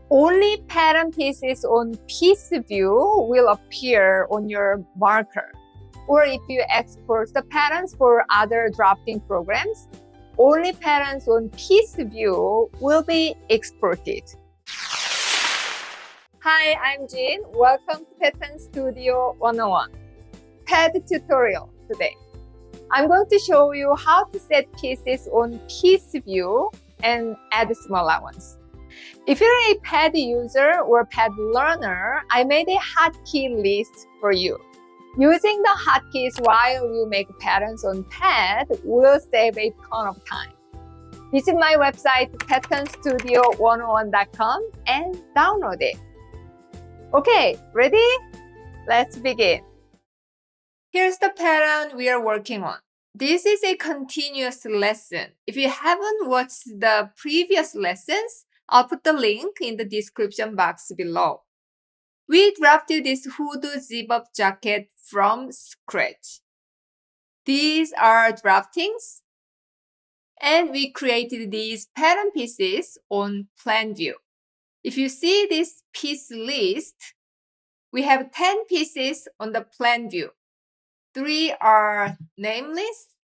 Only pattern pieces on piece view will appear on your marker. Or if you export the patterns for other drafting programs, only patterns on piece view will be exported. Hi, I'm Jin. Welcome to Pattern Studio 101 pad tutorial today. I'm going to show you how to set pieces on piece view and add some allowance. If you're a pad user or pad learner, I made a hotkey list for you. Using the hotkeys while you make patterns on pad will save a ton of time. Visit my website patternstudio101.com and download it. Okay, ready? Let's begin. Here's the pattern we are working on. This is a continuous lesson. If you haven't watched the previous lessons, I'll put the link in the description box below. We drafted this hoodoo zip-up jacket from scratch. These are draftings, and we created these pattern pieces on plan view. If you see this piece list, we have 10 pieces on the plan view. 3 are nameless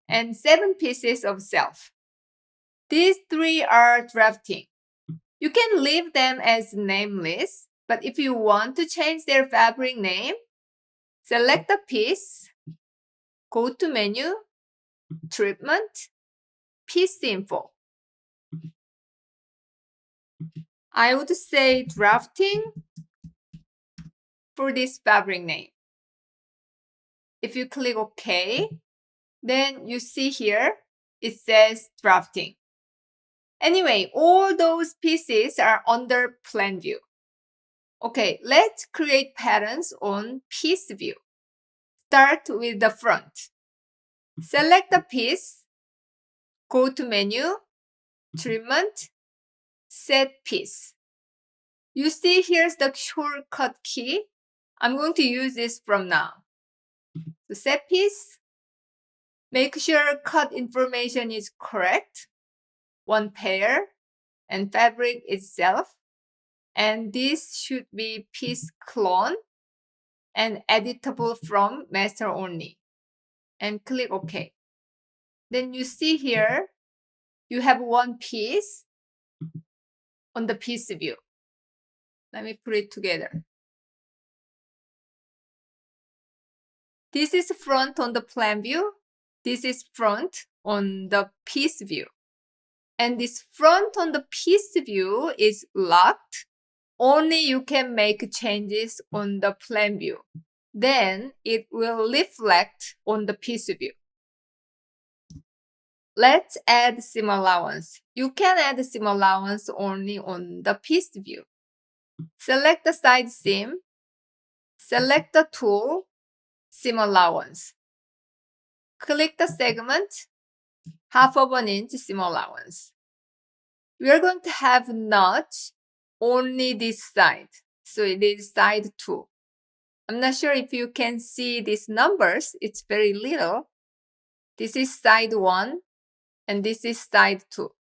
and 7 pieces of self. These 3 are drafting. You can leave them as nameless, but if you want to change their fabric name, select the piece, go to menu, treatment, piece info. I would say drafting for this fabric name. If you click OK, then you see here, it says drafting. Anyway, all those pieces are under plan view. Okay, let's create patterns on piece view. Start with the front. Select the piece, go to menu, treatment, set piece. You see here's the shortcut key. I'm going to use this from now. So set piece, make sure cut information is correct, 1 pair, and fabric itself. And this should be piece clone and editable from master only. And click OK. Then you see here, you have 1 piece on the piece view. Let me put it together. This is front on the plan view. This is front on the piece view. And this front on the piece view is locked. Only you can make changes on the plan view. Then it will reflect on the piece view. Let's add seam allowance. You can add seam allowance only on the piece view. Select the side seam. Select the tool, seam allowance. Click the segment, 1/2 inch seam allowance. We are going to have notch only this side. So it is side 2. I'm not sure if you can see these numbers. It's very little. This is side 1 and this is side 2.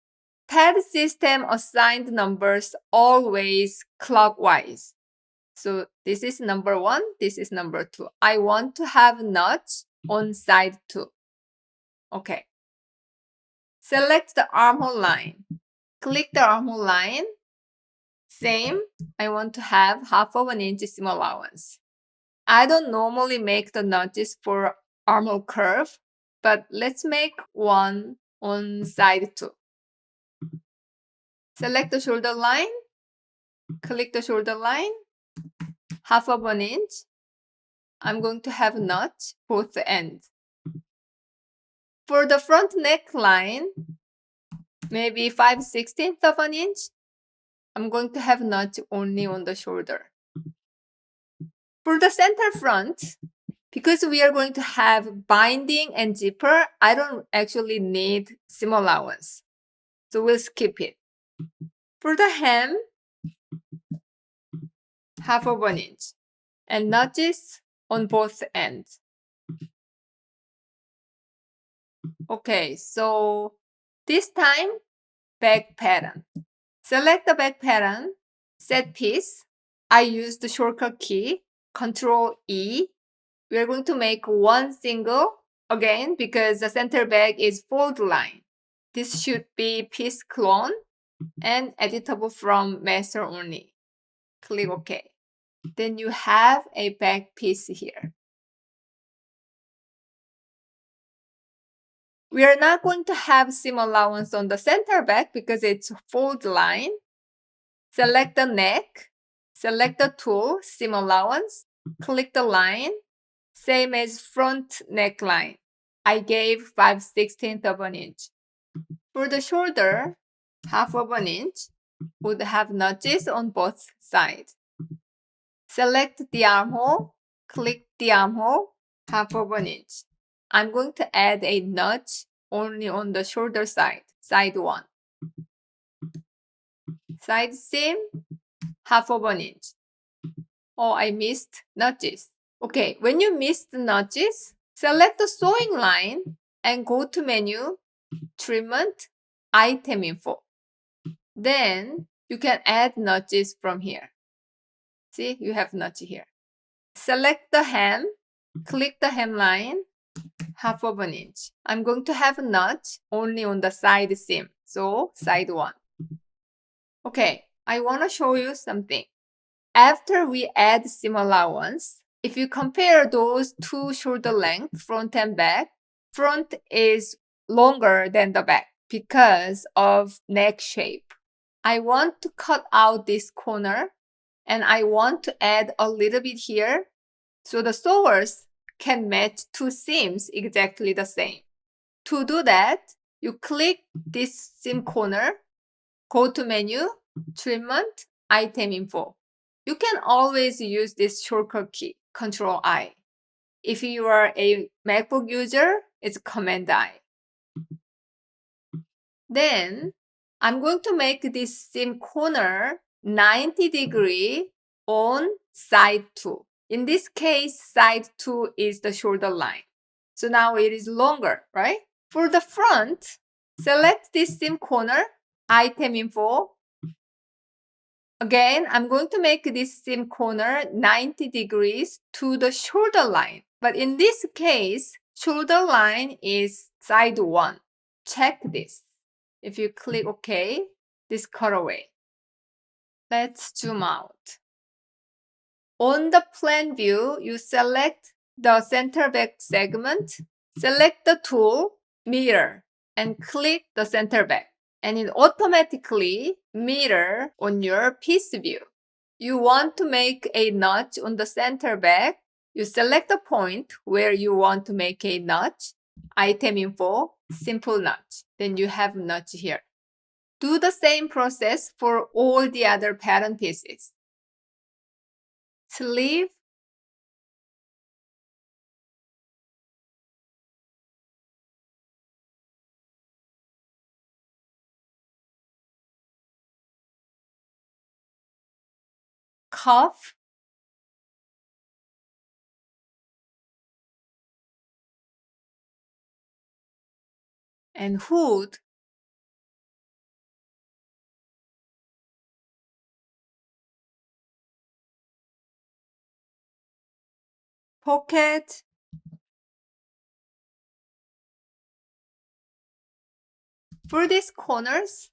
Pad system assigned numbers always clockwise. So this is number 1, this is number 2. I want to have notch on side 2. Okay. Select the armhole line. Click the armhole line. Same, I want to have 1/2 inch seam allowance. I don't normally make the notches for armhole curve, but let's make one on side 2. Select the shoulder line. Click the shoulder line. 1/2 inch. I'm going to have notch both ends. For the front neckline, maybe 5/16 of an inch. I'm going to have notch only on the shoulder. For the center front, because we are going to have binding and zipper, I don't actually need seam allowance. So we'll skip it. For the hem, 1/2 inch. And notches on both ends. Okay, so this time, back pattern. Select the back pattern, set piece. I used the shortcut key, Control E. We're going to make one single again because the center back is fold line. This should be piece clone and editable from master only. Click OK. Then you have a back piece here. We are not going to have seam allowance on the center back because it's fold line. Select the neck, select the tool, seam allowance, click the line, same as front neckline. I gave 5/16 of an inch. For the shoulder, 1/2 of an inch would have notches on both sides. Select the armhole, click the armhole, 1/2 of an inch. I'm going to add a notch only on the shoulder side, side 1. Side seam, 1/2 of an inch. Oh, I missed notches. Okay, when you missed notches, select the sewing line and go to menu, treatment, item info. Then you can add notches from here. See, you have notch here. Select the hem, click the hemline, 1/2 of an inch. I'm going to have a notch only on the side seam, so side 1. Okay, I want to show you something. After we add seam allowance, if you compare those two shoulder length, front and back, front is longer than the back because of neck shape. I want to cut out this corner and I want to add a little bit here so the sewers can match two seams exactly the same. To do that, you click this seam corner, go to menu, treatment, item info. You can always use this shortcut key, Control I. If you are a MacBook user, it's Command I. Then I'm going to make this seam corner 90 degree on side 2. In this case, side 2 is the shoulder line. So now it is longer, right? For the front, select this seam corner, item info. Again, I'm going to make this seam corner 90 degrees to the shoulder line. But in this case, shoulder line is side 1. Check this. If you click OK, this cut away. Let's zoom out. On the plan view, you select the center back segment, select the tool, mirror, and click the center back. And it automatically mirror on your piece view. You want to make a notch on the center back. You select the point where you want to make a notch, item info, simple notch. Then you have notch here. Do the same process for all the other pattern pieces. Sleeve, cuff, and hood. Pocket, for these corners,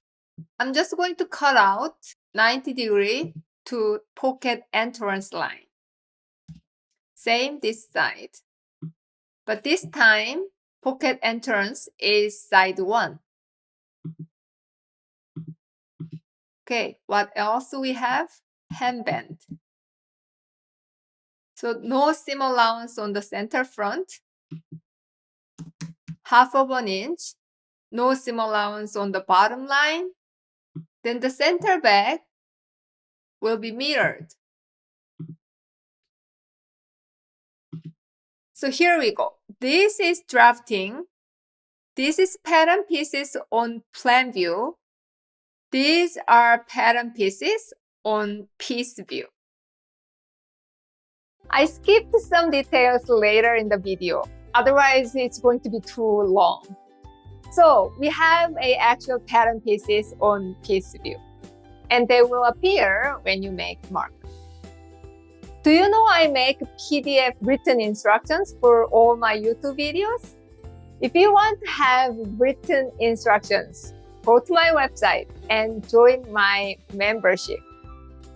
I'm just going to cut out 90 degree to pocket entrance line. Same this side. But this time, pocket entrance is side 1. Okay, what else we have? Hemband. So no seam allowance on the center front. 1/2 of an inch. No seam allowance on the bottom line. Then the center back will be mirrored. So here we go. This is drafting. This is pattern pieces on plan view. These are pattern pieces on piece view. I skipped some details later in the video. Otherwise, it's going to be too long. So we have a actual pattern pieces on piece view. and they will appear when you make mark. Do you know I make PDF written instructions for all my YouTube videos? If you want to have written instructions, go to my website and join my membership.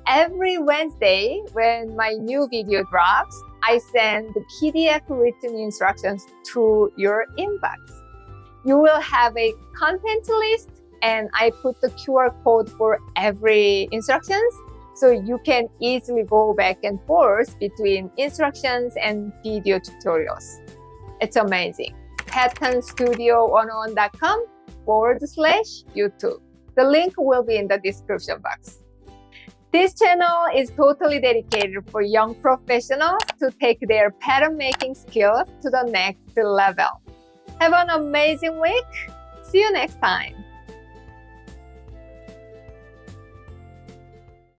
Every Wednesday, when my new video drops, I send the PDF written instructions to your inbox. You will have a content list, and I put the QR code for every instructions, so you can easily go back and forth between instructions and video tutorials. It's amazing. patternstudio101.com/YouTube. The link will be in the description box. This channel is totally dedicated for young professionals to take their pattern making skills to the next level. Have an amazing week. See you next time.